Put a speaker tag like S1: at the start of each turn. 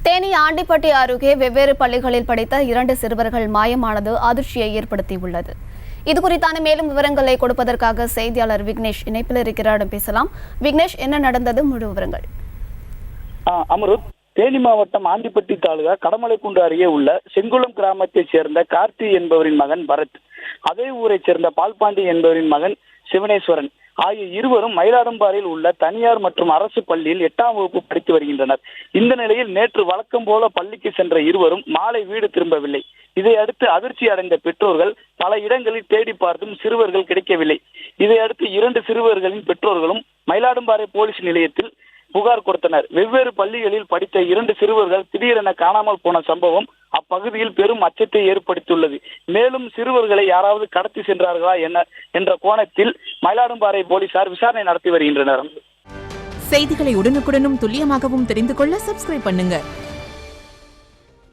S1: தேனி ஆண்டிப்பட்டி அருகே வெவ்வேறு பள்ளிகளில் படித்த 2 சிறுவர்கள் மாயமானது அதிர்ச்சியை ஏற்படுத்தியுள்ளது. இதுகுறித்தான மேலும் விவரங்களை கொடுப்பதற்காக செய்தியாளர் விக்னேஷ் இணைப்பில் இருக்கிறார். பேசலாம். விக்னேஷ், என்ன நடந்தது? முழு விவரங்கள்.
S2: அமருத், தேனி மாவட்டம் ஆண்டிப்பட்டி தாலுகா கடமலைக்குண்டு அருகே உள்ள செங்குளம் கிராமத்தைச் சேர்ந்த கார்த்தி என்பவரின் மகன் பரத், அதே ஊரைச் சேர்ந்த பால்பாண்டி என்பவரின் மகன் சிவனேஸ்வரன் ஆகிய இருவரும் மயிலாடும்பாறையில் உள்ள தனியார் மற்றும் அரசு பள்ளியில் 8ஆம் வகுப்பு படித்து வருகின்றனர். இந்த நிலையில் நேற்று வழக்கம் போல பள்ளிக்கு சென்ற இருவரும் மாலை வீடு திரும்பவில்லை. இதையடுத்து அதிர்ச்சி அடைந்த பெற்றோர்கள் பல இடங்களில் தேடி பார்த்தும் சிறுவர்கள் கிடைக்கவில்லை. இதையடுத்து 2 சிறுவர்களின் பெற்றோர்களும் மயிலாடும்பாறை போலீஸ் நிலையத்தில் புகார் கொடுத்தனர். வெவ்வேறு பள்ளிகளில் படித்த 2 சிறுவர்கள் திடீரென காணாமல் போன சம்பவம் அப்பகுதியில் பெரும் அச்சத்தை ஏற்படுத்தியுள்ளது. மேலும் சிறுவர்களை யாராவது கடத்தி சென்றார்களா என்ற கோணத்தில் மயிலாடும்பாறை போலீசார் விசாரணை நடத்தி வருகின்றனர்.
S3: செய்திகளை உடனுக்குடனும் துல்லியமாகவும் தெரிந்து கொள்ள சப்ஸ்கிரைப் பண்ணுங்க.